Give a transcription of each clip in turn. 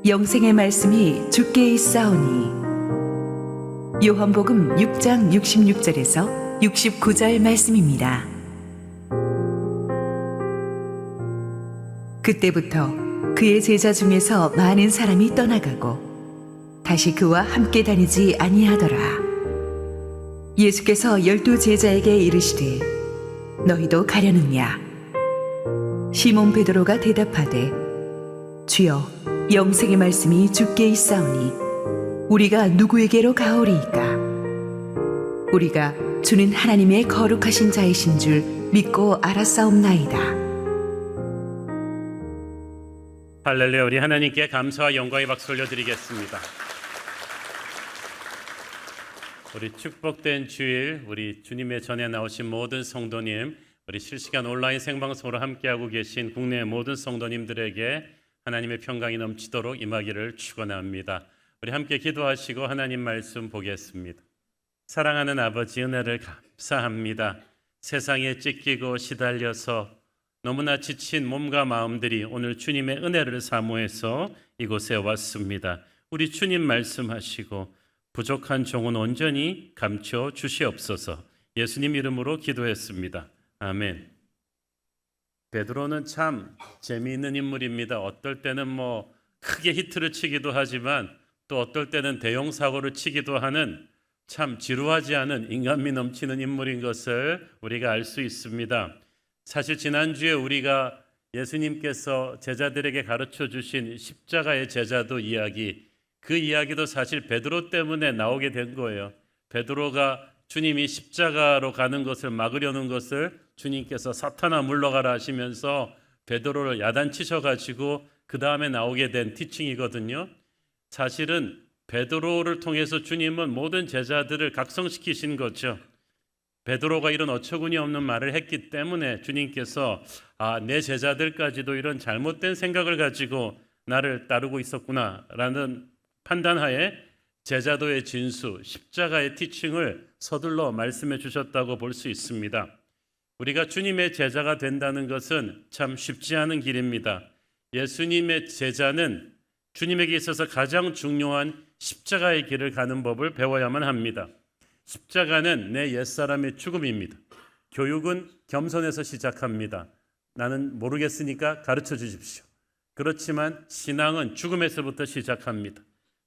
영생의 말씀이 주께 있사오니. 요한복음 6장 66절에서 69절 말씀입니다. 그때부터 그의 제자 중에서 많은 사람이 떠나가고 다시 그와 함께 다니지 아니하더라. 예수께서 12제자에게 이르시되 너희도 가려느냐? 시몬 베드로가 대답하되 주여, 영생의 말씀이 주께 있사오니 우리가 누구에게로 가오리이까? 우리가 주는 하나님의 거룩하신 자이신 줄 믿고 알았사옵나이다. 할렐루야. 우리 하나님께 감사와 영광의 박수 올려드리겠습니다. 우리 축복된 주일, 우리 주님의 전에 나오신 모든 성도님, 우리 실시간 온라인 생방송으로 함께하고 계신 국내 모든 성도님들에게 하나님의 평강이 넘치도록 임하기를 축원합니다. 우리 함께 기도하시고 하나님 말씀 보겠습니다. 사랑하는 아버지, 은혜를 감사합니다. 세상에 찢기고 시달려서 너무나 지친 몸과 마음들이 오늘 주님의 은혜를 사모해서 이곳에 왔습니다. 우리 주님 말씀하시고 부족한 종은 온전히 감춰 주시옵소서. 예수님 이름으로 기도했습니다. 아멘. 베드로는 참 재미있는 인물입니다. 어떨 때는 크게 히트를 치기도 하지만 또 어떨 때는 대형 사고를 치기도 하는 참 지루하지 않은 인간미 넘치는 인물인 것을 우리가 알 수 있습니다. 사실 지난주에 우리가 예수님께서 제자들에게 가르쳐 주신 십자가의 제자도 이야기, 그 이야기도 사실 베드로 때문에 나오게 된 거예요. 베드로가 주님이 십자가로 가는 것을 막으려는 것을 주님께서 사탄아 물러가라 하시면서 베드로를 야단치셔가지고 그 다음에 나오게 된 티칭이거든요. 사실은 베드로를 통해서 주님은 모든 제자들을 각성시키신 거죠. 베드로가 이런 어처구니 없는 말을 했기 때문에 주님께서 내 제자들까지도 이런 잘못된 생각을 가지고 나를 따르고 있었구나라는 판단하에 제자도의 진수, 십자가의 티칭을 서둘러 말씀해 주셨다고 볼 수 있습니다. 우리가 주님의 제자가 된다는 것은 참 쉽지 않은 길입니다. 예수님의 제자는 주님에게 있어서 가장 중요한 십자가의 길을 가는 법을 배워야만 합니다. 십자가는 내 옛사람의 죽음입니다. 교육은 겸손에서 시작합니다. 나는 모르겠으니까 가르쳐 주십시오. 그렇지만 신앙은 죽음에서부터 시작합니다.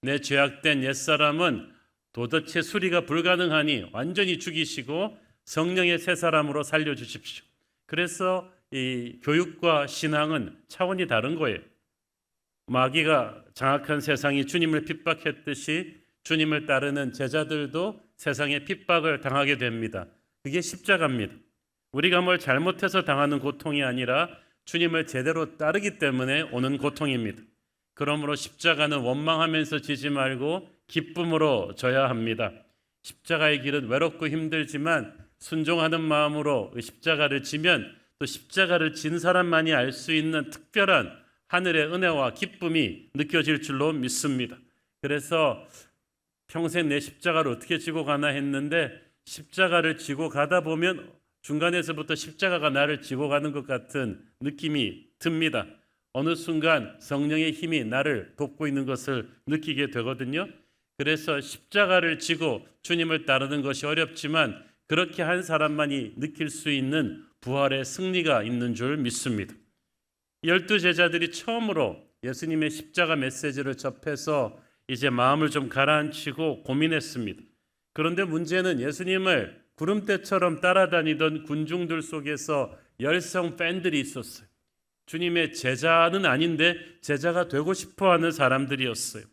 내 죄악된 옛사람은 도대체 수리가 불가능하니 완전히 죽이시고 성령의 새 사람으로 살려주십시오. 그래서 이 교육과 신앙은 차원이 다른 거예요. 마귀가 장악한 세상이 주님을 핍박했듯이 주님을 따르는 제자들도 세상의 핍박을 당하게 됩니다. 그게 십자가입니다. 우리가 뭘 잘못해서 당하는 고통이 아니라 주님을 제대로 따르기 때문에 오는 고통입니다. 그러므로 십자가는 원망하면서 지지 말고 기쁨으로 져야 합니다. 십자가의 길은 외롭고 힘들지만 순종하는 마음으로 십자가를 지면 또 십자가를 진 사람만이 알 수 있는 특별한 하늘의 은혜와 기쁨이 느껴질 줄로 믿습니다. 그래서 평생 내 십자가를 어떻게 지고 가나 했는데 십자가를 지고 가다 보면 중간에서부터 십자가가 나를 지고 가는 것 같은 느낌이 듭니다. 어느 순간 성령의 힘이 나를 돕고 있는 것을 느끼게 되거든요. 그래서 십자가를 지고 주님을 따르는 것이 어렵지만 그렇게 한 사람만이 느낄 수 있는 부활의 승리가 있는 줄 믿습니다. 12제자들이 처음으로 예수님의 십자가 메시지를 접해서 이제 마음을 좀 가라앉히고 고민했습니다. 그런데 문제는 예수님을 구름대처럼 따라다니던 군중들 속에서 열성 팬들이 있었어요. 주님의 제자는 아닌데 제자가 되고 싶어하는 사람들이었어요.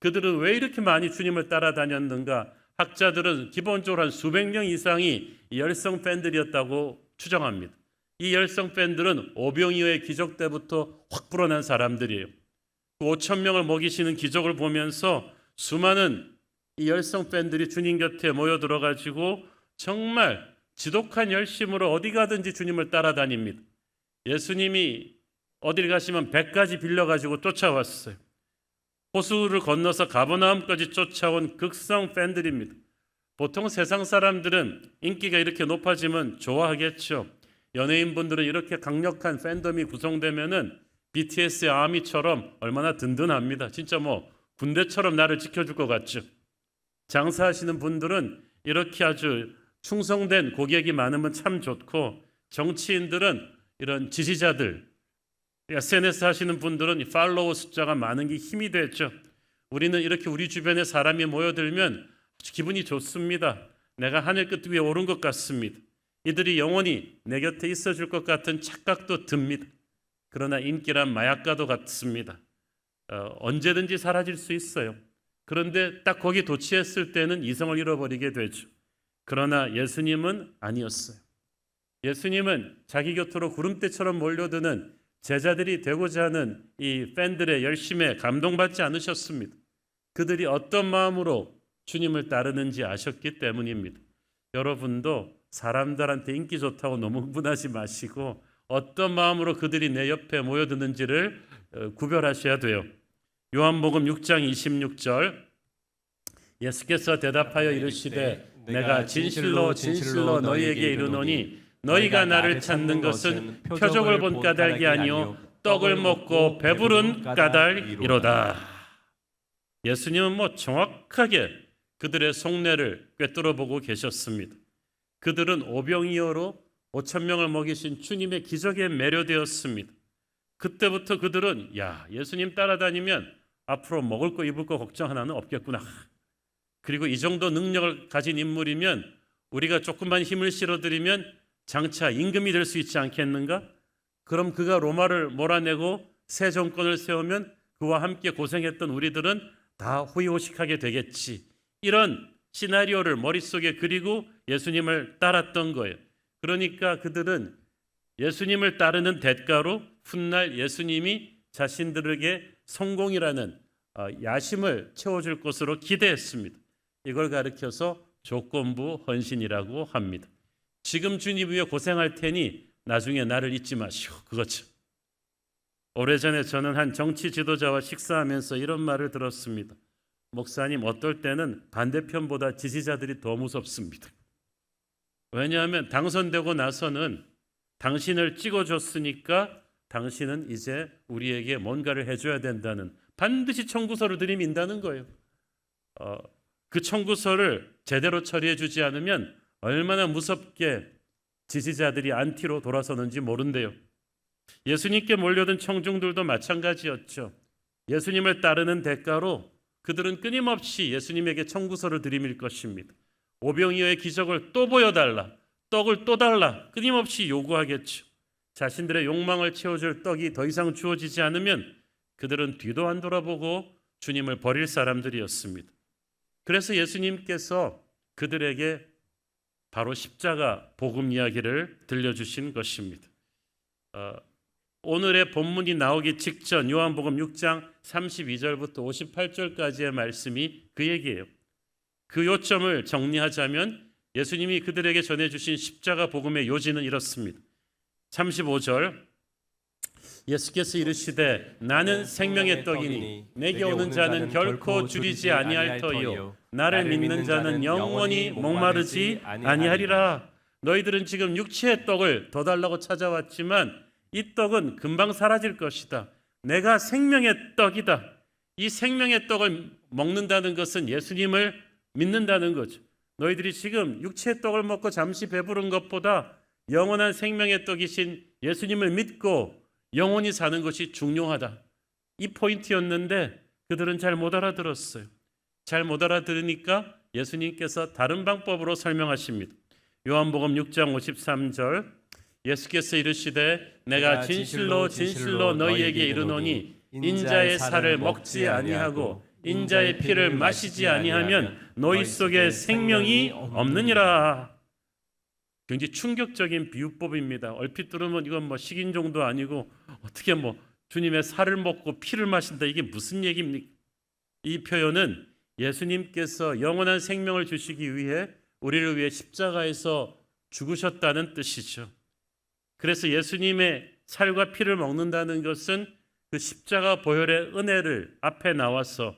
그들은 왜 이렇게 많이 주님을 따라다녔는가? 학자들은 기본적으로 한 수백 명 이상이 열성 팬들이었다고 추정합니다. 이 열성 팬들은 오병이어의 기적 때부터 확 불어난 사람들이에요. 5천 명을 먹이시는 기적을 보면서 수많은 이 열성 팬들이 주님 곁에 모여들어가지고 정말 지독한 열심으로 어디 가든지 주님을 따라다닙니다. 예수님이 어딜 가시면 배까지 빌려가지고 쫓아왔어요. 호수를 건너서 가버나움까지 쫓아온 극성 팬들입니다. 보통 세상 사람들은 인기가 이렇게 높아지면 좋아하겠죠. 연예인분들은 이렇게 강력한 팬덤이 구성되면은 BTS의 아미처럼 얼마나 든든합니다. 진짜 뭐 군대처럼 나를 지켜줄 것 같죠. 장사하시는 분들은 이렇게 아주 충성된 고객이 많으면 참 좋고, 정치인들은 이런 지지자들, SNS 하시는 분들은 팔로워 숫자가 많은 게 힘이 되죠. 우리는 이렇게 우리 주변에 사람이 모여들면 아주 기분이 좋습니다. 내가 하늘 끝 위에 오른 것 같습니다. 이들이 영원히 내 곁에 있어줄 것 같은 착각도 듭니다. 그러나 인기란 마약과도 같습니다. 언제든지 사라질 수 있어요. 그런데 딱 거기 도취했을 때는 이성을 잃어버리게 되죠. 그러나 예수님은 아니었어요. 예수님은 자기 곁으로 구름대처럼 몰려드는 제자들이 되고자 하는 이 팬들의 열심에 감동받지 않으셨습니다. 그들이 어떤 마음으로 주님을 따르는지 아셨기 때문입니다. 여러분도 사람들한테 인기 좋다고 너무 흥분하지 마시고 어떤 마음으로 그들이 내 옆에 모여드는지를 구별하셔야 돼요. 요한복음 6장 26절, 예수께서 대답하여 이르시되 내가 진실로 진실로 너희에게 이르노니 너희가 나를 찾는 것은 표적을 본 까닭이 아니요 떡을 먹고 배부른 까닭이로다. 예수님은 뭐 정확하게 그들의 속내를 꿰뚫어 보고 계셨습니다. 그들은 오병이어로 5,000명을 먹이신 주님의 기적에 매료되었습니다. 그때부터 그들은 예수님 따라다니면 앞으로 먹을 거 입을 거 걱정 하나는 없겠구나. 그리고 이 정도 능력을 가진 인물이면 우리가 조금만 힘을 실어드리면 장차 임금이 될 수 있지 않겠는가? 그럼 그가 로마를 몰아내고 새 정권을 세우면 그와 함께 고생했던 우리들은 다 호의호식하게 되겠지. 이런 시나리오를 머릿속에 그리고 예수님을 따랐던 거예요. 그러니까 그들은 예수님을 따르는 대가로 훗날 예수님이 자신들에게 성공이라는 야심을 채워줄 것으로 기대했습니다. 이걸 가리켜서 조건부 헌신이라고 합니다. 지금 주님 위해 고생할 테니 나중에 나를 잊지 마시오. 그거죠. 오래전에 저는 한 정치 지도자와 식사하면서 이런 말을 들었습니다. 목사님, 어떨 때는 반대편보다 지지자들이 더 무섭습니다. 왜냐하면 당선되고 나서는 당신을 찍어줬으니까 당신은 이제 우리에게 뭔가를 해줘야 된다는, 반드시 청구서를 들이민다는 거예요. 그 청구서를 제대로 처리해 주지 않으면 얼마나 무섭게 지지자들이 안티로 돌아서는지 모른대요. 예수님께 몰려든 청중들도 마찬가지였죠. 예수님을 따르는 대가로 그들은 끊임없이 예수님에게 청구서를 들이밀 것입니다. 오병이어의 기적을 또 보여달라, 떡을 또 달라, 끊임없이 요구하겠죠. 자신들의 욕망을 채워줄 떡이 더 이상 주어지지 않으면 그들은 뒤도 안 돌아보고 주님을 버릴 사람들이었습니다. 그래서 예수님께서 그들에게 바로 십자가 복음 이야기를 들려주신 것입니다. 오늘의 본문이 나오기 직전 요한복음 6장 32절부터 58절까지의 말씀이 그 얘기예요. 그 요점을 정리하자면 예수님이 그들에게 전해주신 십자가 복음의 요지는 이렇습니다. 35절, 예수께서 이르시되 나는 생명의 떡이니 내게 오는 자는 결코 줄이지 아니할 터이요 나를 믿는 자는 영원히 목마르지 아니하리라. 너희들은 지금 육체의 떡을 더 달라고 찾아왔지만 이 떡은 금방 사라질 것이다. 내가 생명의 떡이다. 이 생명의 떡을 먹는다는 것은 예수님을 믿는다는 거죠. 너희들이 지금 육체의 떡을 먹고 잠시 배부른 것보다 영원한 생명의 떡이신 예수님을 믿고 영원히 사는 것이 중요하다. 이 포인트였는데 그들은 잘 못 알아들었어요. 잘 못 알아들으니까 예수님께서 다른 방법으로 설명하십니다. 요한복음 6장 53절, 예수께서 이르시되 내가 진실로 진실로 너희에게 이르노니 인자의 살을 먹지 아니하고 인자의 피를 마시지 아니하면 너희 속에 생명이 없느니라. 굉장히 충격적인 비유법입니다. 얼핏 들으면 이건 뭐 식인종도 아니고 어떻게 뭐 주님의 살을 먹고 피를 마신다, 이게 무슨 얘기입니까? 이 표현은 예수님께서 영원한 생명을 주시기 위해 우리를 위해 십자가에서 죽으셨다는 뜻이죠. 그래서 예수님의 살과 피를 먹는다는 것은 그 십자가 보혈의 은혜를 앞에 나와서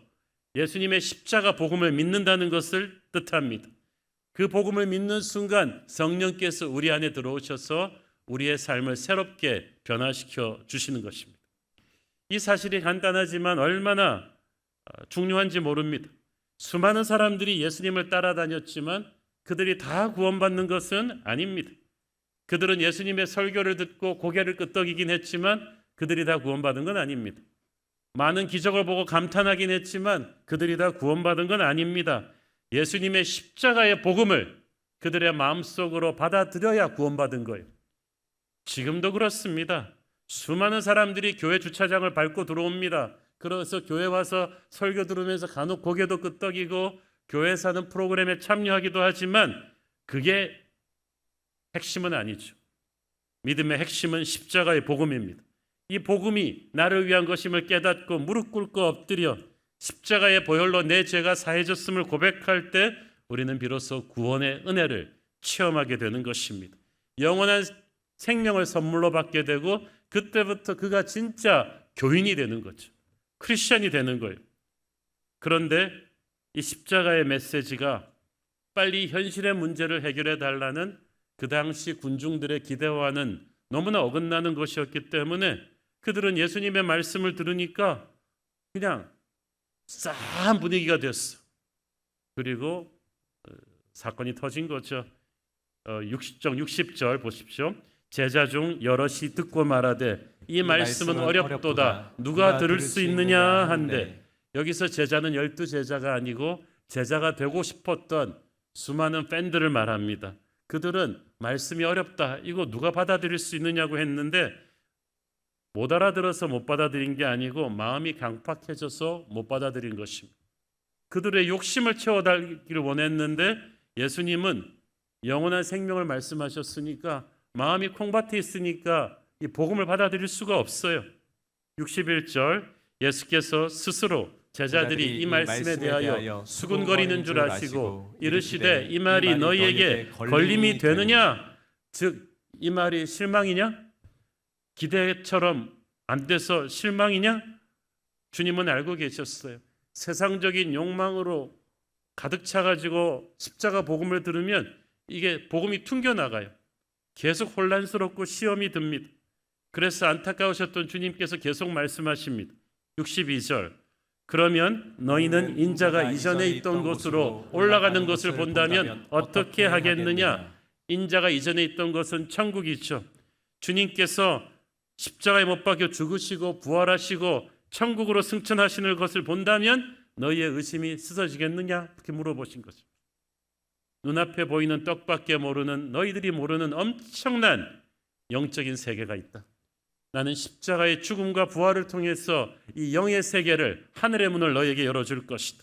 예수님의 십자가 복음을 믿는다는 것을 뜻합니다. 그 복음을 믿는 순간 성령께서 우리 안에 들어오셔서 우리의 삶을 새롭게 변화시켜 주시는 것입니다. 이 사실이 간단하지만 얼마나 중요한지 모릅니다. 수많은 사람들이 예수님을 따라다녔지만 그들이 다 구원받는 것은 아닙니다. 그들은 예수님의 설교를 듣고 고개를 끄덕이긴 했지만 그들이 다 구원받은 건 아닙니다. 많은 기적을 보고 감탄하긴 했지만 그들이 다 구원받은 건 아닙니다. 예수님의 십자가의 복음을 그들의 마음속으로 받아들여야 구원받은 거예요. 지금도 그렇습니다. 수많은 사람들이 교회 주차장을 밟고 들어옵니다. 그래서 교회 와서 설교 들으면서 간혹 고개도 끄덕이고 교회 사는 프로그램에 참여하기도 하지만 그게 핵심은 아니죠. 믿음의 핵심은 십자가의 복음입니다. 이 복음이 나를 위한 것임을 깨닫고 무릎 꿇고 엎드려 십자가의 보혈로 내 죄가 사해졌음을 고백할 때 우리는 비로소 구원의 은혜를 체험하게 되는 것입니다. 영원한 생명을 선물로 받게 되고 그때부터 그가 진짜 교인이 되는 거죠. 크리스천이 되는 거예요. 그런데 이 십자가의 메시지가 빨리 현실의 문제를 해결해 달라는 그 당시 군중들의 기대와는 너무나 어긋나는 것이었기 때문에 그들은 예수님의 말씀을 들으니까 그냥 싸한 분위기가 됐어. 그리고 사건이 터진 거죠. 60절 보십시오. 제자 중 여럿이 듣고 말하되 이 말씀은 어렵도다. 누가 들을 수 있느냐 한데, 여기서 제자는 12제자가 아니고 제자가 되고 싶었던 수많은 팬들을 말합니다. 그들은 말씀이 어렵다. 이거 누가 받아들일 수 있느냐고 했는데 못 알아들어서 못 받아들인 게 아니고 마음이 강팍해져서 못 받아들인 것입니다. 그들의 욕심을 채워달기를 원했는데 예수님은 영원한 생명을 말씀하셨으니까 마음이 콩밭에 있으니까 이 복음을 받아들일 수가 없어요. 61절 예수께서 스스로 제자들이 이 말씀에 대하여 수군거리는 줄 아시고 이르시되 이 말이 너희에게 걸림이 되느냐? 즉 이 말이 실망이냐? 기대처럼 안 돼서 실망이냐? 주님은 알고 계셨어요. 세상적인 욕망으로 가득 차가지고 십자가 복음을 들으면 이게 복음이 튕겨나가요. 계속 혼란스럽고 시험이 듭니다. 그래서 안타까우셨던 주님께서 계속 말씀하십니다. 62절 그러면 너희는 인자가 이전에 있던 곳으로 올라가는 것을 본다면 어떻게 하겠느냐? 인자가 이전에 있던 것은 천국이죠. 주님께서 십자가에 못 박혀 죽으시고 부활하시고 천국으로 승천하시는 것을 본다면 너희의 의심이 씻어지겠느냐? 이렇게 물어보신 거죠. 눈앞에 보이는 떡밖에 모르는 너희들이 모르는 엄청난 영적인 세계가 있다. 나는 십자가의 죽음과 부활을 통해서 이 영의 세계를 하늘의 문을 너희에게 열어줄 것이다.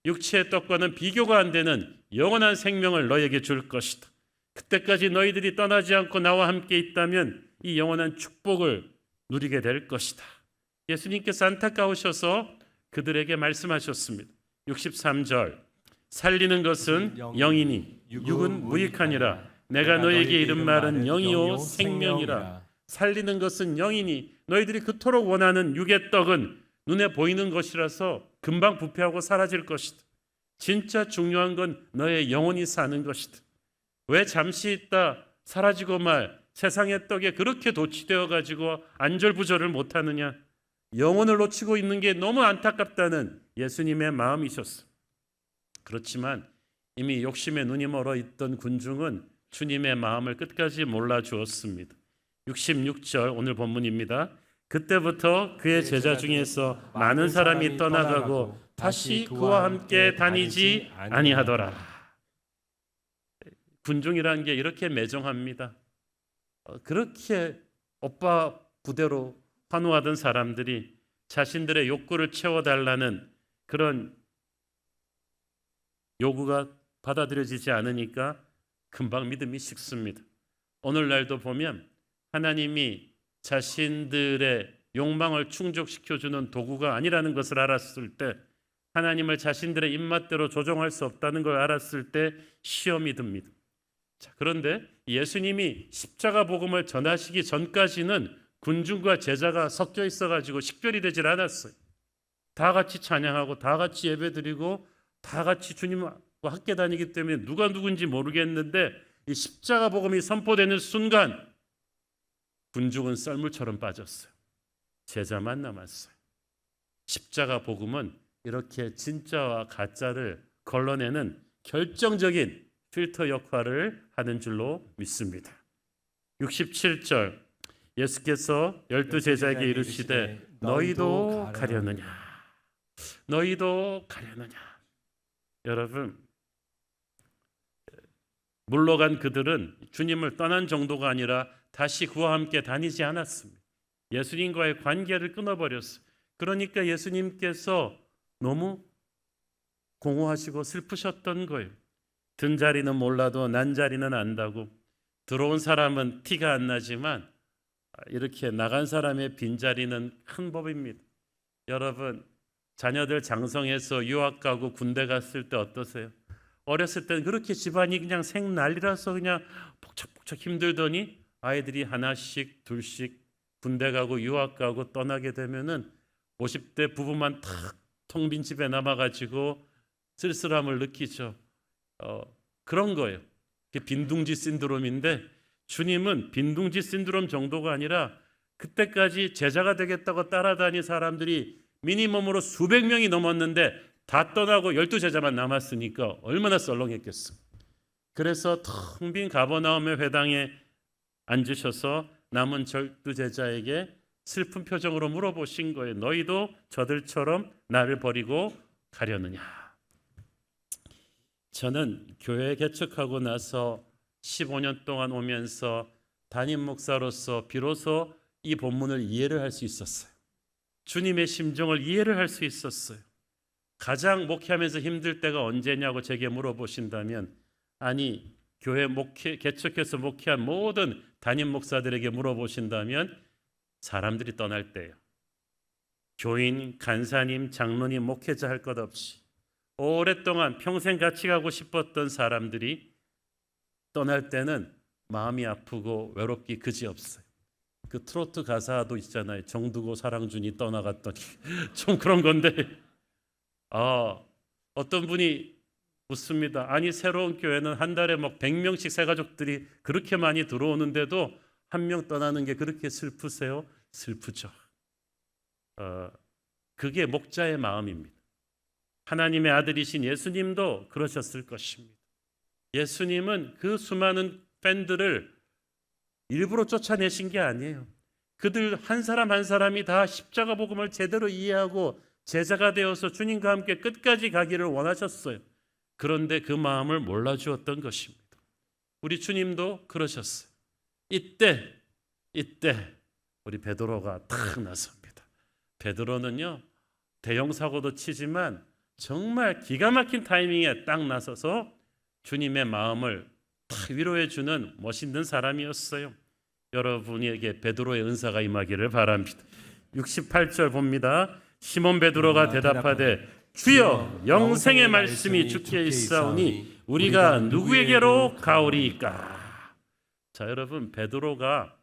육체의 떡과는 비교가 안 되는 영원한 생명을 너희에게 줄 것이다. 그때까지 너희들이 떠나지 않고 나와 함께 있다면 이 영원한 축복을 누리게 될 것이다. 예수님께서 안타까우셔서 그들에게 말씀하셨습니다. 63절 살리는 것은 영이니 육은 무익하니라. 내가 너희에게 이른 말은 영이요 생명이라. 살리는 것은 영이니 너희들이 그토록 원하는 육의 떡은 눈에 보이는 것이라서 금방 부패하고 사라질 것이다. 진짜 중요한 건 너의 영혼이 사는 것이다. 왜 잠시 있다 사라지고 말 세상의 떡에 그렇게 도취되어 가지고 안절부절을 못하느냐? 영혼을 놓치고 있는 게 너무 안타깝다는 예수님의 마음이셨어. 그렇지만 이미 욕심에 눈이 멀어 있던 군중은 주님의 마음을 끝까지 몰라 주었습니다. 66절 오늘 본문입니다. 그때부터 그의 제자 중에서 많은 사람이 떠나가고 다시 그와 함께 다니지 아니하더라. 군중이라는 게 이렇게 매정합니다. 그렇게 오빠 부대로 환호하던 사람들이 자신들의 욕구를 채워달라는 그런 요구가 받아들여지지 않으니까 금방 믿음이 식습니다. 오늘날도 보면 하나님이 자신들의 욕망을 충족시켜주는 도구가 아니라는 것을 알았을 때, 하나님을 자신들의 입맛대로 조종할 수 없다는 걸 알았을 때 시험이 듭니다. 자, 그런데 예수님이 십자가 복음을 전하시기 전까지는 군중과 제자가 섞여 있어가지고 식별이 되질 않았어요. 다 같이 찬양하고 다 같이 예배드리고 다 같이 주님과 함께 다니기 때문에 누가 누군지 모르겠는데 이 십자가 복음이 선포되는 순간 군중은 썰물처럼 빠졌어요. 제자만 남았어요. 십자가 복음은 이렇게 진짜와 가짜를 걸러내는 결정적인 필터 역할을 하는 줄로 믿습니다. 67절 예수께서 12제자에게 이르시되 너희도 가려느냐 너희도 가려느냐. 여러분, 물러간 그들은 주님을 떠난 정도가 아니라 다시 그와 함께 다니지 않았습니다. 예수님과의 관계를 끊어버렸어요. 그러니까 예수님께서 너무 공허하시고 슬프셨던 거예요. 든 자리는 몰라도 난 자리는 안다고. 들어온 사람은 티가 안 나지만 이렇게 나간 사람의 빈자리는 큰 법입니다. 여러분, 자녀들 장성해서 유학 가고 군대 갔을 때 어떠세요? 어렸을 때는 그렇게 집안이 그냥 생난리라서 그냥 복잡복잡 힘들더니 아이들이 하나씩 둘씩 군대 가고 유학 가고 떠나게 되면은 50대 부부만 탁 텅 빈 집에 남아가지고 쓸쓸함을 느끼죠. 그런 거예요. 그게 빈둥지 신드롬인데 주님은 빈둥지 신드롬 정도가 아니라 그때까지 제자가 되겠다고 따라다닌 사람들이 미니멈으로 수백 명이 넘었는데 다 떠나고 12제자만 남았으니까 얼마나 썰렁했겠어. 그래서 텅 빈 가버나움의 회당에 앉으셔서 남은 12제자에게 슬픈 표정으로 물어보신 거예요. 너희도 저들처럼 나를 버리고 가려느냐. 저는 교회 개척하고 나서 15년 동안 오면서 담임 목사로서 비로소 이 본문을 이해를 할 수 있었어요. 주님의 심정을 이해를 할 수 있었어요. 가장 목회하면서 힘들 때가 언제냐고 제게 물어보신다면, 아니 교회 개척해서 목회한 모든 담임 목사들에게 물어보신다면 사람들이 떠날 때예요. 교인, 간사님, 장로님, 목회자 할 것 없이 오랫동안 평생 같이 가고 싶었던 사람들이 떠날 때는 마음이 아프고 외롭기 그지없어요. 그 트로트 가사도 있잖아요. 정두고 사랑준이 떠나갔더니 좀 그런 건데 어떤 분이 묻습니다. 아니 새로운 교회는 한 달에 막 100명씩 새가족들이 그렇게 많이 들어오는데도 한 명 떠나는 게 그렇게 슬프세요? 슬프죠. 그게 목자의 마음입니다. 하나님의 아들이신 예수님도 그러셨을 것입니다. 예수님은 그 수많은 팬들을 일부러 쫓아내신 게 아니에요. 그들 한 사람 한 사람이 다 십자가 복음을 제대로 이해하고 제자가 되어서 주님과 함께 끝까지 가기를 원하셨어요. 그런데 그 마음을 몰라주었던 것입니다. 우리 주님도 그러셨어요. 이때 우리 베드로가 탁 나섭니다. 베드로는요, 대형 사고도 치지만 정말 기가 막힌 타이밍에 딱 나서서 주님의 마음을 탁 위로해 주는 멋있는 사람이었어요. 여러분에게 베드로의 은사가 임하기를 바랍니다. 68절 봅니다. 시몬 베드로가 대답하되 주여, 영생의 말씀이 주께 있사오니 우리가 누구에게로 가오리이까. 자, 여러분, 베드로가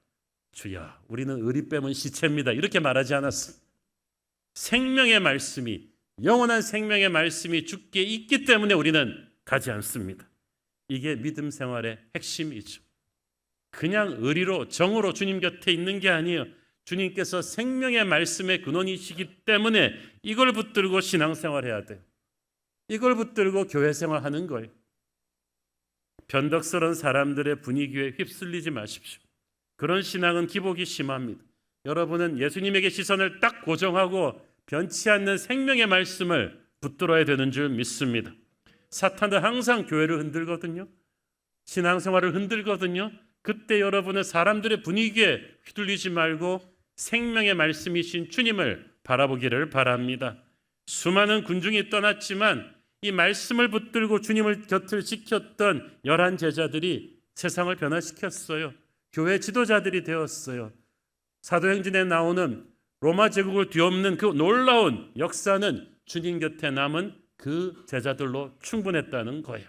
주여, 우리는 의리 빼면 시체입니다, 이렇게 말하지 않았어요. 생명의 말씀이, 영원한 생명의 말씀이 주께 있기 때문에 우리는 가지 않습니다. 이게 믿음 생활의 핵심이죠. 그냥 의리로 정으로 주님 곁에 있는 게 아니에요. 주님께서 생명의 말씀의 근원이시기 때문에 이걸 붙들고 신앙생활해야 돼요. 이걸 붙들고 교회생활하는 거예요. 변덕스러운 사람들의 분위기에 휩쓸리지 마십시오. 그런 신앙은 기복이 심합니다. 여러분은 예수님에게 시선을 딱 고정하고 변치 않는 생명의 말씀을 붙들어야 되는 줄 믿습니다. 사탄은 항상 교회를 흔들거든요. 신앙생활을 흔들거든요. 그때 여러분은 사람들의 분위기에 휘둘리지 말고 생명의 말씀이신 주님을 바라보기를 바랍니다. 수많은 군중이 떠났지만 이 말씀을 붙들고 주님을 곁을 지켰던 11 제자들이 세상을 변화시켰어요. 교회 지도자들이 되었어요. 사도행전에 나오는 로마 제국을 뒤엎는 그 놀라운 역사는 주님 곁에 남은 그 제자들로 충분했다는 거예요.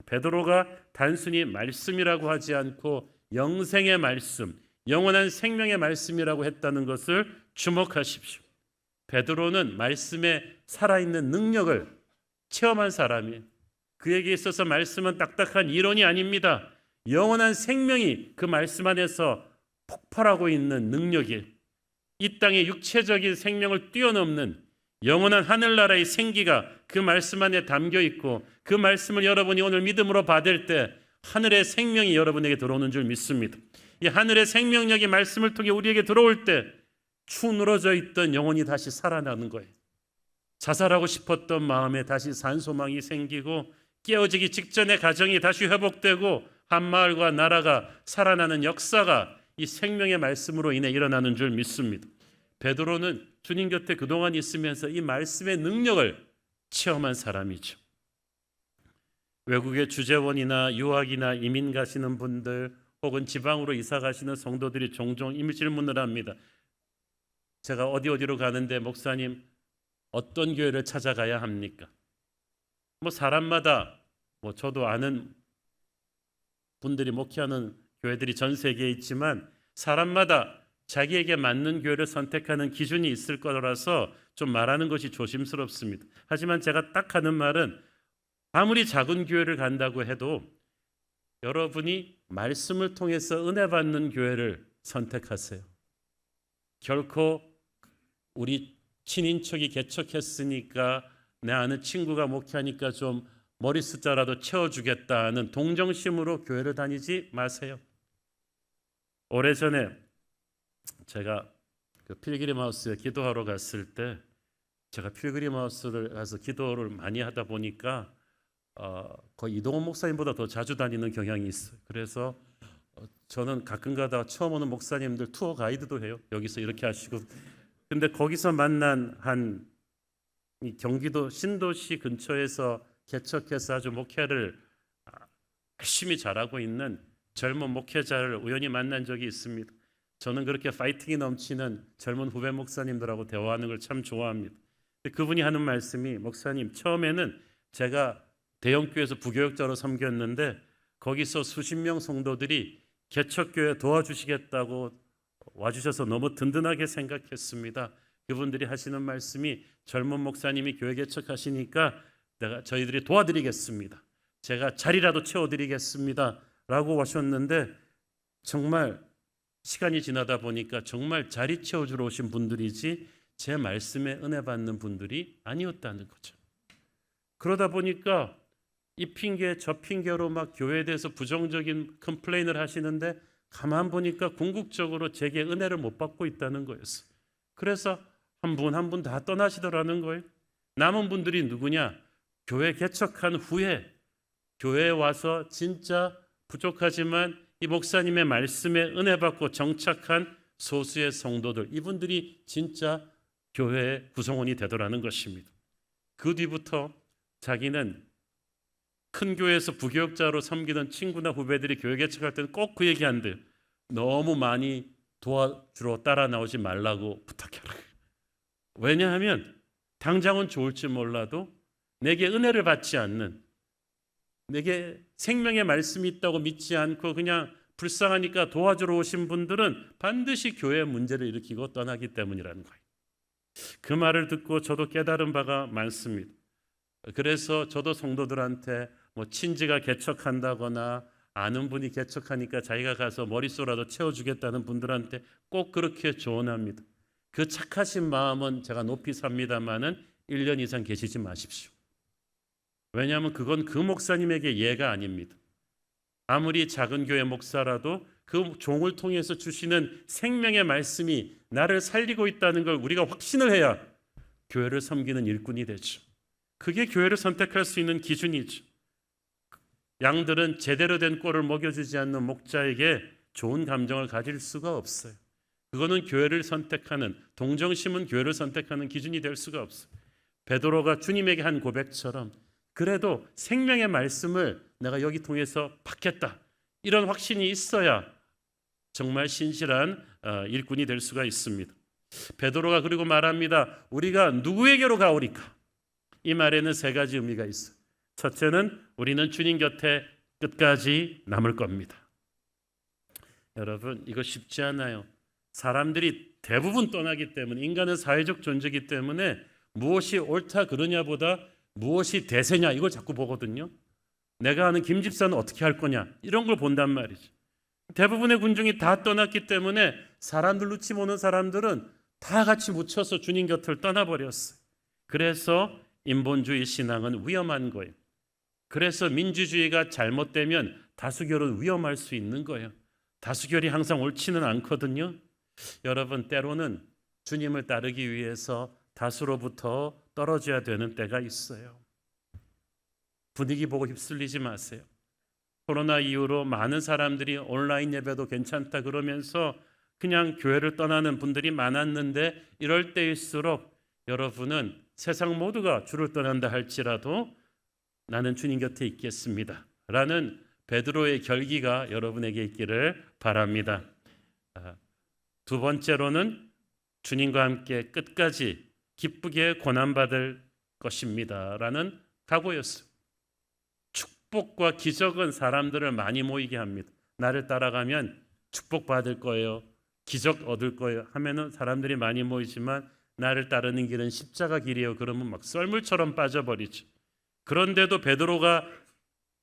베드로가 단순히 말씀이라고 하지 않고 영생의 말씀, 영원한 생명의 말씀이라고 했다는 것을 주목하십시오. 베드로는 말씀의 살아있는 능력을 체험한 사람이에요. 그에게 있어서 말씀은 딱딱한 이론이 아닙니다. 영원한 생명이 그 말씀 안에서 폭발하고 있는 능력이에요. 이 땅의 육체적인 생명을 뛰어넘는 영원한 하늘나라의 생기가 그 말씀 안에 담겨 있고, 그 말씀을 여러분이 오늘 믿음으로 받을 때 하늘의 생명이 여러분에게 들어오는 줄 믿습니다. 이 하늘의 생명력이 말씀을 통해 우리에게 들어올 때 축 늘어져 있던 영혼이 다시 살아나는 거예요. 자살하고 싶었던 마음에 다시 산소망이 생기고, 깨어지기 직전의 가정이 다시 회복되고, 한 마을과 나라가 살아나는 역사가 이 생명의 말씀으로 인해 일어나는 줄 믿습니다. 베드로는 주님 곁에 그동안 있으면서 이 말씀의 능력을 체험한 사람이죠. 외국의 주재원이나 유학이나 이민 가시는 분들 혹은 지방으로 이사 가시는 성도들이 종종 이 질문을 합니다. 제가 어디로 가는데 목사님 어떤 교회를 찾아가야 합니까? 사람마다 저도 아는 분들이 목회하는 교회들이 전 세계에 있지만 사람마다 자기에게 맞는 교회를 선택하는 기준이 있을 거라서 좀 말하는 것이 조심스럽습니다. 하지만 제가 딱 하는 말은 아무리 작은 교회를 간다고 해도 여러분이 말씀을 통해서 은혜 받는 교회를 선택하세요. 결코 우리 친인척이 개척했으니까 내 아는 친구가 목회하니까 좀 머리 숫자라도 채워주겠다는 동정심으로 교회를 다니지 마세요. 오래전에 제가 필그림 하우스에 기도하러 갔을 때, 제가 필그림 하우스를 가서 기도를 많이 하다 보니까 거의 이동원 목사님보다 더 자주 다니는 경향이 있어요. 그래서 저는 가끔가다 처음 오는 목사님들 투어 가이드도 해요. 여기서 이렇게 하시고. 근데 거기서 만난 한 경기도 신도시 근처에서 개척해서 아주 목회를 열심히 잘하고 있는 젊은 목회자를 우연히 만난 적이 있습니다. 저는 그렇게 파이팅이 넘치는 젊은 후배 목사님들하고 대화하는 걸 참 좋아합니다. 그분이 하는 말씀이, 목사님, 처음에는 제가 대형교회에서 부교역자로 섬겼는데 거기서 수십 명 성도들이 개척교회 도와주시겠다고 와주셔서 너무 든든하게 생각했습니다. 그분들이 하시는 말씀이, 젊은 목사님이 교회 개척하시니까 저희들이 도와드리겠습니다. 제가 자리라도 채워드리겠습니다 라고 하셨는데, 정말 시간이 지나다 보니까 정말 자리 채워주러 오신 분들이지 제 말씀에 은혜 받는 분들이 아니었다는 거죠. 그러다 보니까 이 핑계 저 핑계로 막 교회에 대해서 부정적인 컴플레인을 하시는데, 가만 보니까 궁극적으로 제게 은혜를 못 받고 있다는 거였어요. 그래서 한 분 한 분 다 떠나시더라는 거예요. 남은 분들이 누구냐? 교회 개척한 후에 교회에 와서 진짜 부족하지만 이 목사님의 말씀에 은혜 받고 정착한 소수의 성도들, 이분들이 진짜 교회의 구성원이 되더라는 것입니다. 그 뒤부터 자기는 큰 교회에서 부교역자로 섬기던 친구나 후배들이 교회 개척할 때는 꼭 그 얘기한대요. 너무 많이 도와주러 따라 나오지 말라고 부탁해라. 왜냐하면 당장은 좋을지 몰라도 내게 은혜를 받지 않는, 내게 생명의 말씀이 있다고 믿지 않고 그냥 불쌍하니까 도와주러 오신 분들은 반드시 교회에 문제를 일으키고 떠나기 때문이라는 거예요. 그 말을 듣고 저도 깨달은 바가 많습니다. 그래서 저도 성도들한테 친지가 개척한다거나 아는 분이 개척하니까 자기가 가서 머릿수라도 채워주겠다는 분들한테 꼭 그렇게 조언합니다. 그 착하신 마음은 제가 높이 삽니다마는 1년 이상 계시지 마십시오. 왜냐하면 그건 그 목사님에게 예가 아닙니다. 아무리 작은 교회 목사라도 그 종을 통해서 주시는 생명의 말씀이 나를 살리고 있다는 걸 우리가 확신을 해야 교회를 섬기는 일꾼이 되죠. 그게 교회를 선택할 수 있는 기준이죠. 양들은 제대로 된 꼴을 먹여주지 않는 목자에게 좋은 감정을 가질 수가 없어요. 그거는 교회를 선택하는, 동정심은 교회를 선택하는 기준이 될 수가 없어요. 베드로가 주님에게 한 고백처럼 그래도 생명의 말씀을 내가 여기 통해서 받겠다, 이런 확신이 있어야 정말 신실한 일꾼이 될 수가 있습니다. 베드로가 그리고 말합니다. 우리가 누구에게로 가오리까? 이 말에는 세 가지 의미가 있어요. 첫째는 우리는 주님 곁에 끝까지 남을 겁니다. 여러분, 이거 쉽지 않아요. 사람들이 대부분 떠나기 때문에, 인간은 사회적 존재이기 때문에 무엇이 옳다 그러냐보다 무엇이 대세냐 이걸 자꾸 보거든요. 내가 아는 김 집사는 어떻게 할 거냐 이런 걸 본단 말이죠. 대부분의 군중이 다 떠났기 때문에 사람들 눈치 보는 사람들은 다 같이 묻혀서 주님 곁을 떠나버렸어요. 그래서 인본주의 신앙은 위험한 거예요. 그래서 민주주의가 잘못되면 다수결은 위험할 수 있는 거예요. 다수결이 항상 옳지는 않거든요. 여러분, 때로는 주님을 따르기 위해서 다수로부터 떨어져야 되는 때가 있어요. 분위기 보고 휩쓸리지 마세요. 코로나 이후로 많은 사람들이 온라인 예배도 괜찮다 그러면서 그냥 교회를 떠나는 분들이 많았는데, 이럴 때일수록 여러분은 세상 모두가 주를 떠난다 할지라도 나는 주님 곁에 있겠습니다 라는 베드로의 결기가 여러분에게 있기를 바랍니다. 두 번째로는 주님과 함께 끝까지 기쁘게 고난받을 것입니다 라는 각오였어요. 축복과 기적은 사람들을 많이 모이게 합니다. 나를 따라가면 축복받을 거예요, 기적 얻을 거예요 하면은 사람들이 많이 모이지만, 나를 따르는 길은 십자가 길이에요 그러면 막 썰물처럼 빠져버리죠. 그런데도 베드로가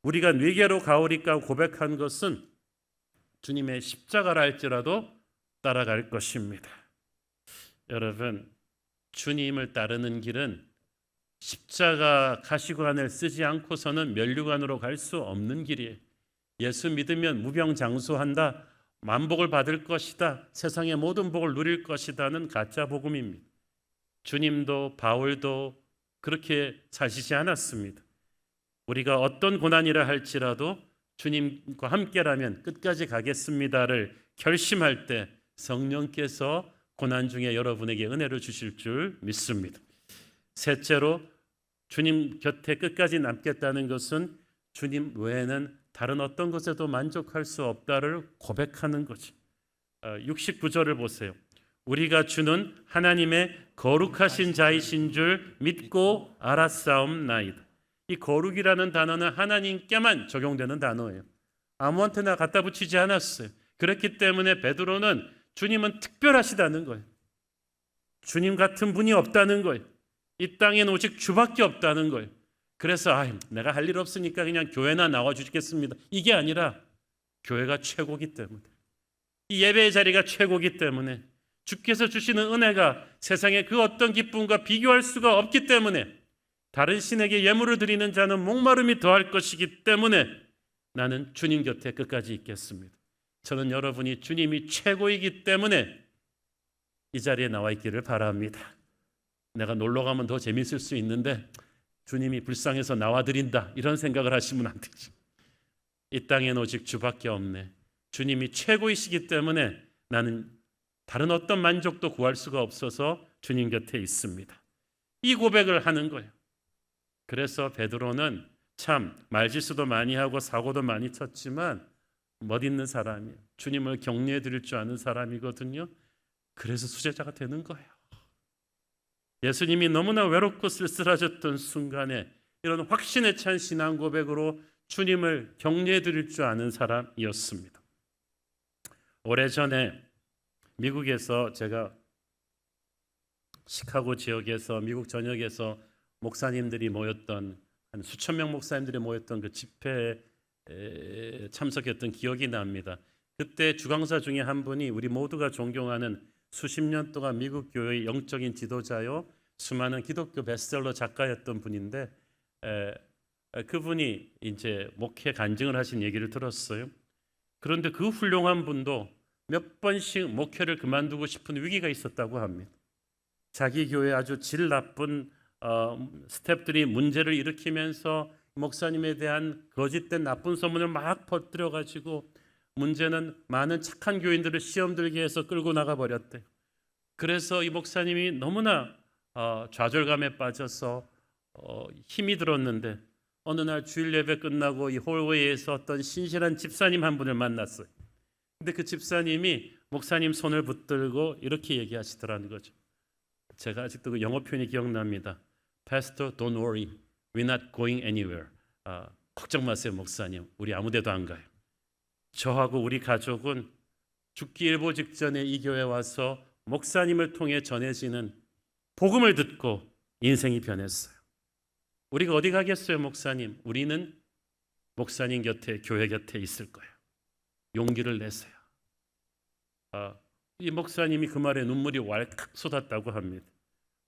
우리가 네게로 가오리까 고백한 것은 주님의 십자가라 할지라도 따라갈 것입니다. 여러분, 주님을 따르는 길은 십자가 가시관을 쓰지 않고서는 면류관으로 갈 수 없는 길이에요. 예수 믿으면 무병장수한다, 만복을 받을 것이다, 세상의 모든 복을 누릴 것이다는 가짜 복음입니다. 주님도 바울도 그렇게 사시지 않았습니다. 우리가 어떤 고난이라 할지라도 주님과 함께라면 끝까지 가겠습니다를 결심할 때 성령께서 고난 중에 여러분에게 은혜를 주실 줄 믿습니다. 셋째로, 주님 곁에 끝까지 남겠다는 것은 주님 외에는 다른 어떤 것에도 만족할 수 없다를 고백하는 거죠. 69절을 보세요. 우리가 주는 하나님의 거룩하신 자이신 줄 믿고 알았사옵나이다. 이 거룩이라는 단어는 하나님께만 적용되는 단어예요. 아무한테나 갖다 붙이지 않았어요. 그렇기 때문에 베드로는 주님은 특별하시다는 거예요. 주님 같은 분이 없다는 거예요. 이 땅엔 오직 주밖에 없다는 거예요. 그래서 내가 할 일 없으니까 그냥 교회나 나와 주겠습니다, 이게 아니라 교회가 최고기 때문에, 이 예배의 자리가 최고기 때문에, 주께서 주시는 은혜가 세상의 그 어떤 기쁨과 비교할 수가 없기 때문에, 다른 신에게 예물을 드리는 자는 목마름이 더할 것이기 때문에 나는 주님 곁에 끝까지 있겠습니다. 저는 여러분이 주님이 최고이기 때문에 이 자리에 나와 있기를 바랍니다. 내가 놀러 가면 더 재밌을 수 있는데 주님이 불쌍해서 나와드린다, 이런 생각을 하시면 안 되죠. 이 땅엔 오직 주밖에 없네. 주님이 최고이시기 때문에 나는 다른 어떤 만족도 구할 수가 없어서 주님 곁에 있습니다. 이 고백을 하는 거예요. 그래서 베드로는 참 말실수도 많이 하고 사고도 많이 쳤지만 멋있는 사람이에요. 주님을 격려해 드릴 줄 아는 사람이거든요. 그래서 수제자가 되는 거예요. 예수님이 너무나 외롭고 쓸쓸하셨던 순간에 이런 확신에 찬 신앙 고백으로 주님을 격려해 드릴 줄 아는 사람이었습니다. 오래전에 미국에서 제가 시카고 지역에서 미국 전역에서 목사님들이 모였던, 한 수천 명 목사님들이 모였던 그 집회에 참석했던 기억이 납니다. 그때 주강사 중에 한 분이 우리 모두가 존경하는 수십 년 동안 미국 교회의 영적인 지도자요, 수많은 기독교 베스트셀러 작가였던 분인데, 그분이 이제 목회 간증을 하신 얘기를 들었어요. 그런데 그 훌륭한 분도 몇 번씩 목회를 그만두고 싶은 위기가 있었다고 합니다. 자기 교회 아주 질 나쁜 스태프들이 문제를 일으키면서 목사님에 대한 거짓된 나쁜 소문을 막 퍼뜨려 가지고 문제는 많은 착한 교인들을 시험 들게 해서 끌고 나가 버렸대요. 그래서 이 목사님이 너무나 좌절감에 빠져서 힘이 들었는데, 어느 날 주일 예배 끝나고 이 홀웨이에서 어떤 신실한 집사님 한 분을 만났어요. 근데 그 집사님이 목사님 손을 붙들고 이렇게 얘기하시더라는 거죠. 제가 아직도 그 영어 표현이 기억납니다. Pastor, don't worry, we're not going anywhere. 걱정 마세요, 목사님. 우리 아무데도 안 가요. 저하고 우리 가족은 죽기 일보 직전에 이 교회에 와서 목사님을 통해 전해지는 복음을 듣고 인생이 변했어요. 우리가 어디 가겠어요, 목사님? 우리는 목사님 곁에, 교회 곁에 있을 거예요. 용기를 내세요. 이 목사님이 그 말에 눈물이 왈칵 쏟았다고 합니다.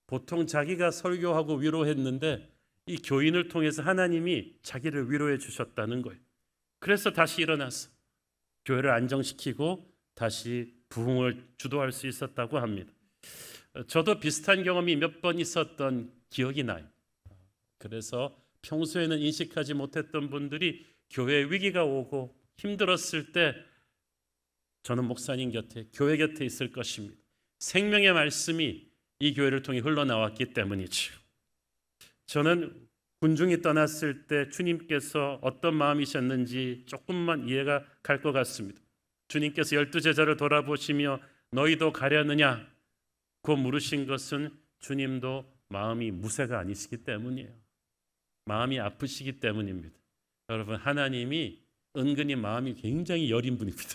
보통 자기가 설교하고 위로했는데 이 교인을 통해서 하나님이 자기를 위로해 주셨다는 거예요. 그래서 다시 일어나서 교회를 안정시키고 다시 부흥을 주도할 수 있었다고 합니다. 저도 비슷한 경험이 몇 번 있었던 기억이 나요. 그래서 평소에는 인식하지 못했던 분들이 교회에 위기가 오고 힘들었을 때 저는 목사님 곁에, 교회 곁에 있을 것입니다. 생명의 말씀이 이 교회를 통해 흘러나왔기 때문이죠. 저는 군중이 떠났을 때 주님께서 어떤 마음이셨는지 조금만 이해가 갈 것 같습니다. 주님께서 12제자를 돌아보시며 너희도 가려느냐? 고 물으신 것은 주님도 마음이 무쇠가 아니시기 때문이에요. 마음이 아프시기 때문입니다. 여러분, 하나님이 은근히 마음이 굉장히 여린 분입니다.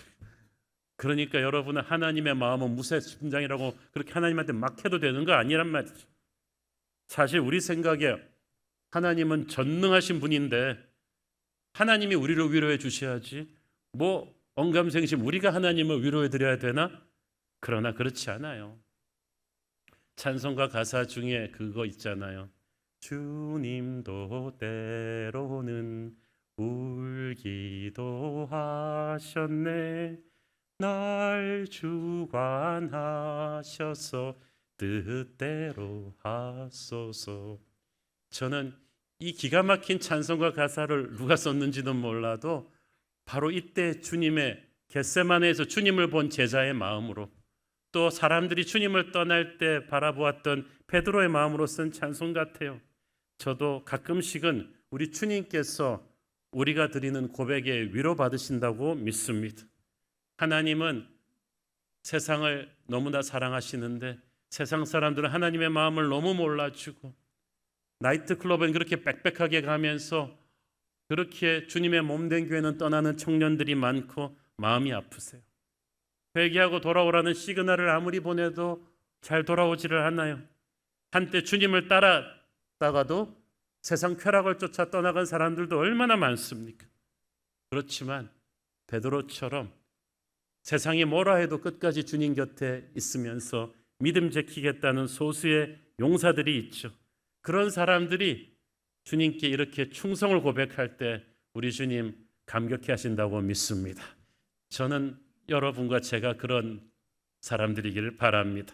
그러니까 여러분은 하나님의 마음은 무쇠 심장이라고 그렇게 하나님한테 막 해도 되는 거 아니란 말이죠. 사실 우리 생각에 하나님은 전능하신 분인데 하나님이 우리를 위로해 주셔야지 뭐 언감생심 우리가 하나님을 위로해 드려야 되나? 그러나 그렇지 않아요. 찬송가 가사 중에 그거 있잖아요. 주님도 때로는 울기도 하셨네. 날 주관하셔서 뜻대로 하소서. 저는 이 기가 막힌 찬송가 가사를 누가 썼는지는 몰라도 바로 이때 주님의 겟세마네에서 주님을 본 제자의 마음으로 또 사람들이 주님을 떠날 때 바라보았던 베드로의 마음으로 쓴 찬송 같아요. 저도 가끔씩은 우리 주님께서 우리가 드리는 고백에 위로받으신다고 믿습니다. 하나님은 세상을 너무나 사랑하시는데 세상 사람들은 하나님의 마음을 너무 몰라주고 나이트클럽은 그렇게 빽빽하게 가면서 그렇게 주님의 몸된 교회는 떠나는 청년들이 많고 마음이 아프세요. 회개하고 돌아오라는 시그널을 아무리 보내도 잘 돌아오지를 않아요. 한때 주님을 따랐다가도 세상 쾌락을 쫓아 떠나간 사람들도 얼마나 많습니까? 그렇지만 베드로처럼 세상이 뭐라 해도 끝까지 주님 곁에 있으면서 믿음 지키겠다는 소수의 용사들이 있죠. 그런 사람들이 주님께 이렇게 충성을 고백할 때 우리 주님 감격해 하신다고 믿습니다. 저는 여러분과 제가 그런 사람들이기를 바랍니다.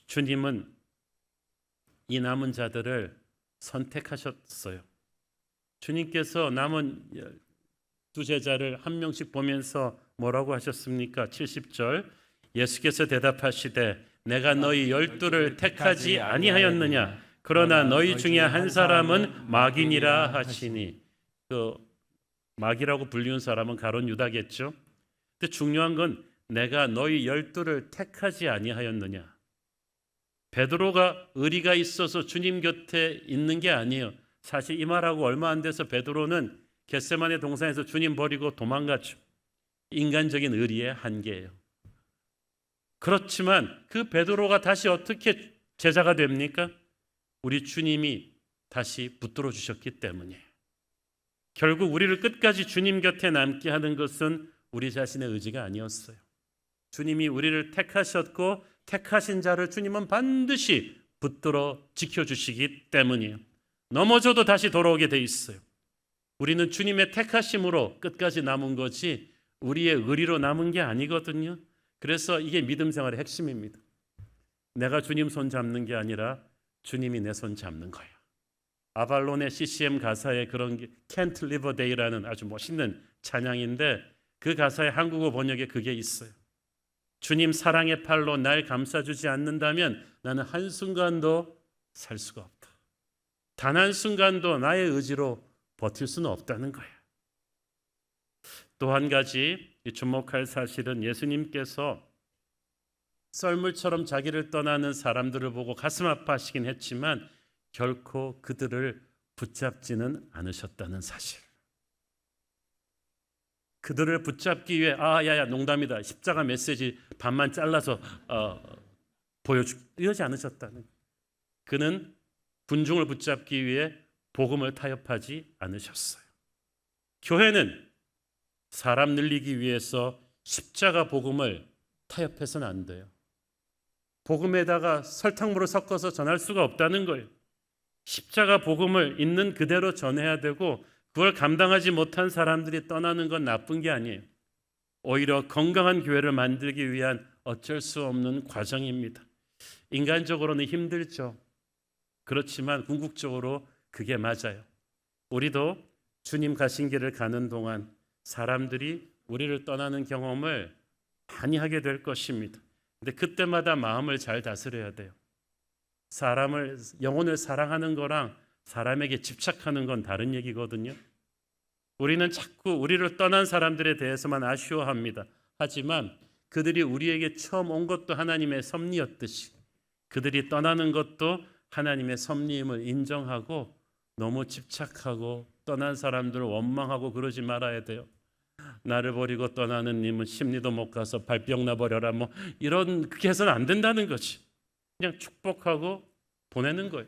주님은 이 남은 자들을 선택하셨어요. 주님께서 남은 두 제자를 한 명씩 보면서 뭐라고 하셨습니까? 70절 예수께서 대답하시되 내가 너희 12를 택하지 아니하였느냐? 그러나 너희 중에 한 사람은 마귀니라 하시니. 그 마귀라고 불리는 사람은 가룟 유다겠죠. 근데 중요한 건 내가 너희 12를 택하지 아니하였느냐. 베드로가 의리가 있어서 주님 곁에 있는 게 아니에요. 사실 이 말하고 얼마 안 돼서 베드로는 겟세마네 동산에서 주님 버리고 도망갔죠. 인간적인 의리의 한계예요. 그렇지만 그 베드로가 다시 어떻게 제자가 됩니까? 우리 주님이 다시 붙들어 주셨기 때문이에요. 결국 우리를 끝까지 주님 곁에 남게 하는 것은 우리 자신의 의지가 아니었어요. 주님이 우리를 택하셨고 택하신 자를 주님은 반드시 붙들어 지켜주시기 때문이에요. 넘어져도 다시 돌아오게 돼 있어요. 우리는 주님의 택하심으로 끝까지 남은 거지 우리의 의리로 남은 게 아니거든요. 그래서 이게 믿음 생활의 핵심입니다. 내가 주님 손 잡는 게 아니라 주님이 내 손 잡는 거예요. 아발론의 CCM 가사에 그런 게 Can't Live a Day라는 아주 멋있는 찬양인데 그 가사의 한국어 번역에 그게 있어요. 주님 사랑의 팔로 날 감싸주지 않는다면 나는 한순간도 살 수가 없다. 단 한순간도 나의 의지로 버틸 수는 없다는 거예요. 또 한 가지 주목할 사실은 예수님께서 썰물처럼 자기를 떠나는 사람들을 보고 가슴 아파하시긴 했지만 결코 그들을 붙잡지는 않으셨다는 사실. 그들을 붙잡기 위해 야야 농담이다. 십자가 메시지 반만 잘라서 이러지 않으셨다는. 그는 군중을 붙잡기 위해 복음을 타협하지 않으셨어요. 교회는 사람 늘리기 위해서 십자가 복음을 타협해서는 안 돼요. 복음에다가 설탕물을 섞어서 전할 수가 없다는 거예요. 십자가 복음을 있는 그대로 전해야 되고 그걸 감당하지 못한 사람들이 떠나는 건 나쁜 게 아니에요. 오히려 건강한 교회를 만들기 위한 어쩔 수 없는 과정입니다. 인간적으로는 힘들죠. 그렇지만 궁극적으로 그게 맞아요. 우리도 주님 가신 길을 가는 동안 사람들이 우리를 떠나는 경험을 많이 하게 될 것입니다. 근데 그때마다 마음을 잘 다스려야 돼요. 영혼을 사랑하는 거랑 사람에게 집착하는 건 다른 얘기거든요. 우리는 자꾸 우리를 떠난 사람들에 대해서만 아쉬워합니다. 하지만 그들이 우리에게 처음 온 것도 하나님의 섭리였듯이 그들이 떠나는 것도 하나님의 섭리임을 인정하고 너무 집착하고 떠난 사람들을 원망하고 그러지 말아야 돼요. 나를 버리고 떠나는 님은 심리도 못 가서 발병 나버려라 뭐 이런 그렇게 해서는 안 된다는 거지. 그냥 축복하고 보내는 거예요.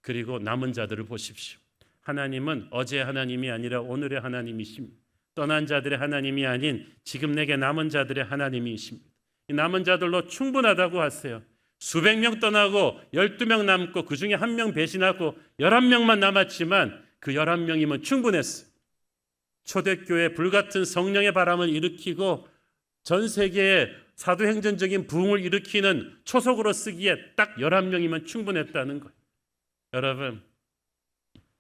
그리고 남은 자들을 보십시오. 하나님은 어제 하나님이 아니라 오늘의 하나님이십니다. 떠난 자들의 하나님이 아닌 지금 내게 남은 자들의 하나님이십니다. 이 남은 자들로 충분하다고 하세요. 수백 명 떠나고 12명 남고 그중에 1명 배신하고 11명만 남았지만 그 11명이면 충분했어요. 초대교회 불같은 성령의 바람을 일으키고 전 세계에 사도행전적인 부흥을 일으키는 초석으로 쓰기에 딱 11명이면 충분했다는 거예요. 여러분,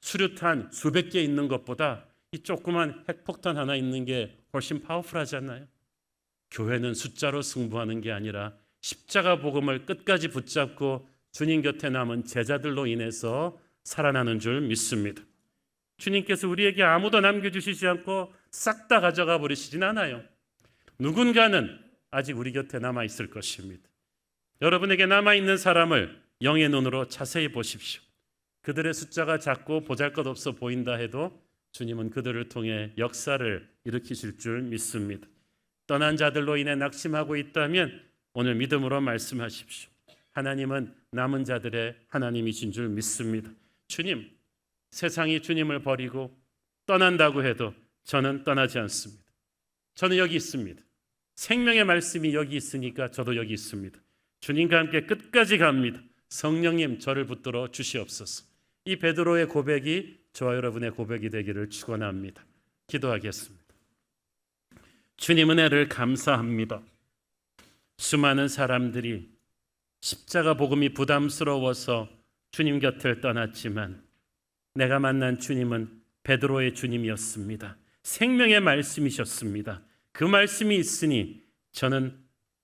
수류탄 수백 개 있는 것보다 이 조그만 핵폭탄 하나 있는 게 훨씬 파워풀하잖아요. 교회는 숫자로 승부하는 게 아니라 십자가 복음을 끝까지 붙잡고 주님 곁에 남은 제자들로 인해서 살아나는 줄 믿습니다. 주님께서 우리에게 아무도 남겨주시지 않고 싹 다 가져가 버리시진 않아요. 누군가는 아직 우리 곁에 남아있을 것입니다. 여러분에게 남아있는 사람을 영의 눈으로 자세히 보십시오. 그들의 숫자가 작고 보잘것없어 보인다 해도 주님은 그들을 통해 역사를 일으키실 줄 믿습니다. 떠난 자들로 인해 낙심하고 있다면 오늘 믿음으로 말씀하십시오. 하나님은 남은 자들의 하나님이신 줄 믿습니다. 주님, 세상이 주님을 버리고 떠난다고 해도 저는 떠나지 않습니다. 저는 여기 있습니다. 생명의 말씀이 여기 있으니까 저도 여기 있습니다. 주님과 함께 끝까지 갑니다. 성령님 저를 붙들어 주시옵소서. 이 베드로의 고백이 저와 여러분의 고백이 되기를 축원합니다. 기도하겠습니다. 주님 은혜를 감사합니다. 수많은 사람들이 십자가 복음이 부담스러워서 주님 곁을 떠났지만 내가 만난 주님은 베드로의 주님이었습니다. 생명의 말씀이셨습니다. 그 말씀이 있으니 저는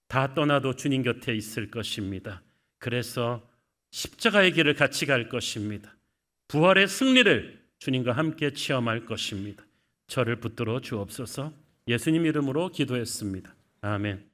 다 떠나도 주님 곁에 있을 것입니다. 그래서 십자가의 길을 같이 갈 것입니다. 부활의 승리를 주님과 함께 체험할 것입니다. 저를 붙들어 주옵소서. 예수님 이름으로 기도했습니다. 아멘.